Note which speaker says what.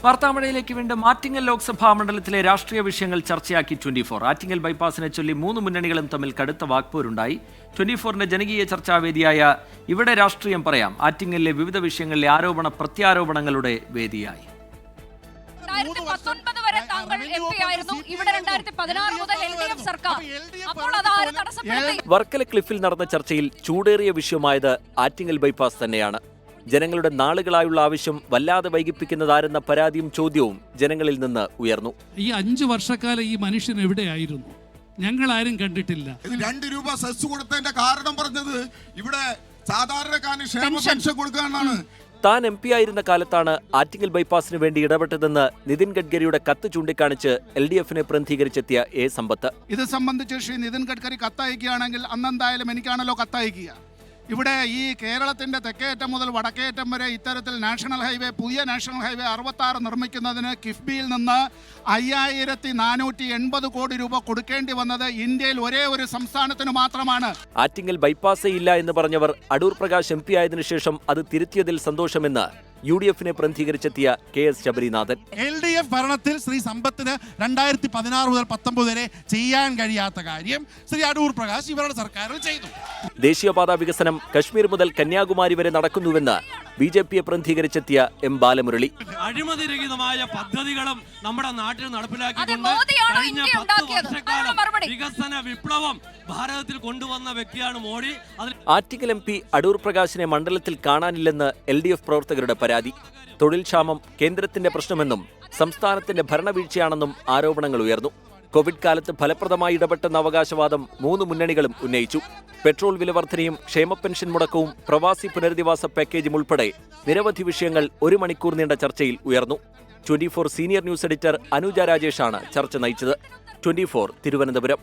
Speaker 1: വാർത്താമഴയിലേക്ക് വീണ്ടും ആറ്റിങ്ങൽ ലോക്സഭാ മണ്ഡലത്തിലെ രാഷ്ട്രീയ വിഷയങ്ങൾ ചർച്ചയാക്കി 24. ആറ്റിങ്ങൽ ബൈപ്പാസിനെ ചൊല്ലി 3 മുന്നണികളും തമ്മിൽ കടുത്ത വാക്പോരുണ്ടായി. 24ന്റെ ജനകീയ ചർച്ചാവേദിയായ ഇവിടെ രാഷ്ട്രീയം പറയാം ആറ്റിങ്ങലിലെ വിവിധ വിഷയങ്ങളിലെ ആരോപണ പ്രത്യാരോപണങ്ങളുടെ വേദിയായി. വർക്കല ക്ലിഫിൽ നടന്ന ചർച്ചയിൽ ചൂടേറിയ വിഷയമായത് ആറ്റിങ്ങൽ ബൈപ്പാസ് തന്നെയാണ്. ജനങ്ങളുടെ നാളുകളായുള്ള ആവശ്യം വല്ലാതെ വൈകിപ്പിക്കുന്നതാരെന്ന പരാതിയും ചോദ്യവും ജനങ്ങളിൽ നിന്ന് ഉയർന്നു.
Speaker 2: ഈ 5 വർഷക്കാലം ഈ മനുഷ്യൻ എവിടെയായിരുന്നു? ഞങ്ങൾ ആരും കണ്ടിട്ടില്ല.
Speaker 3: 2 രൂപ സെസ് കൊടുത്തതിന്റെ കാരണം പറഞ്ഞത് ഇവിടെ സാധാരണക്കാരന് ക്ഷേമ പെൻഷൻ കൊടുക്കാനാണ്.
Speaker 1: താൻ MP ആയിരുന്ന കാലത്താണ് ആറ്റിങ്ങൽ ബൈപ്പാസിന് വേണ്ടി ഇടപെട്ടതെന്ന് നിതിൻ ഗഡ്കരിയുടെ കത്ത് ചൂണ്ടിക്കാണിച്ച് LDFനെ പ്രതിനിധീകരിച്ചെത്തിയ എ സമ്പത്ത്.
Speaker 4: ഇത് സംബന്ധിച്ച് ശ്രീ നിതിൻ ഗഡ്കരി കത്തയക്കുകയാണെങ്കിൽ അന്നെന്തായാലും എനിക്കാണല്ലോ കത്തയക്കുക. ഇവിടെ ഈ കേരളത്തിൻ്റെ തെക്കേയറ്റം മുതൽ വടക്കേയറ്റം വരെ ഇത്തരത്തിൽ നാഷണൽ ഹൈവേ, പുതിയ നാഷണൽ ഹൈവേ 66 നിർമ്മിക്കുന്നതിന് കിഫ്ബിയിൽ നിന്ന് 5480 കോടി രൂപ കൊടുക്കേണ്ടി വന്നത് ഇന്ത്യയിൽ ഒരേ ഒരു സംസ്ഥാനത്തിന് മാത്രമാണ്.
Speaker 1: ആറ്റിങ്ങൽ ബൈപ്പാസേ ഇല്ല എന്ന് പറഞ്ഞവർ അടൂർ പ്രകാശ് MP ആയതിനു ശേഷം അത് തിരുത്തിയതിൽ സന്തോഷമെന്ന് UDFനെ പ്രതിനിധീകരിച്ചെത്തിയ KS ശബരിനാഥൻ.
Speaker 5: LDF ഭരണത്തിൽ ശ്രീ സമ്പത്തിന് 2016 മുതൽ 19 വരെ ചെയ്യാൻ കഴിയാത്ത കാര്യം ശ്രീ അടൂർ പ്രകാശ് ഇവരുടെ സർക്കാരിൽ ചെയ്തു.
Speaker 1: ദേശീയപാത വികസനം കശ്മീർ മുതൽ കന്യാകുമാരി വരെ നടക്കുന്നുവെന്ന് BJPയെ പ്രതിനിധീകരിച്ചെത്തിയ M ബാലമുരളി.
Speaker 6: അഴിമതിരഹിതമായ പദ്ധതികളും നമ്മുടെ നാട്ടിൽ നടപ്പിലാക്കിക്കൊണ്ട് കഴിഞ്ഞ 10 വർഷക്കാലം വികസന വിപ്ലവം ഭാരതത്തിൽ കൊണ്ടുവന്ന വ്യക്തിയാണ് മോഡി.
Speaker 1: ആറ്റിങ്ങൽ MP അടൂർ പ്രകാശിനെ മണ്ഡലത്തിൽ കാണാനില്ലെന്ന് LDF പ്രവർത്തകരുടെ പരാതി. തൊഴിൽ ക്ഷാമം കേന്ദ്രത്തിന്റെ പ്രശ്നമെന്നും സംസ്ഥാനത്തിന്റെ ഭരണവീഴ്ചയാണെന്നും ആരോപണങ്ങൾ ഉയർന്നു. കോവിഡ് കാലത്ത് ഫലപ്രദമായി ഇടപെട്ടെന്ന അവകാശവാദം 3 മുന്നണികളും ഉന്നയിച്ചു. പെട്രോൾ വിലവർധനയും ക്ഷേമ പെൻഷൻ മുടക്കവും പ്രവാസി പുനരധിവാസ പാക്കേജും ഉൾപ്പെടെ നിരവധി വിഷയങ്ങൾ 1 മണിക്കൂർ നീണ്ട ചർച്ചയിൽ ഉയർന്നു. 24 സീനിയർ ന്യൂസ് എഡിറ്റർ അനുജ രാജേഷാണ് ചർച്ച നയിച്ചത്. 24 തിരുവനന്തപുരം.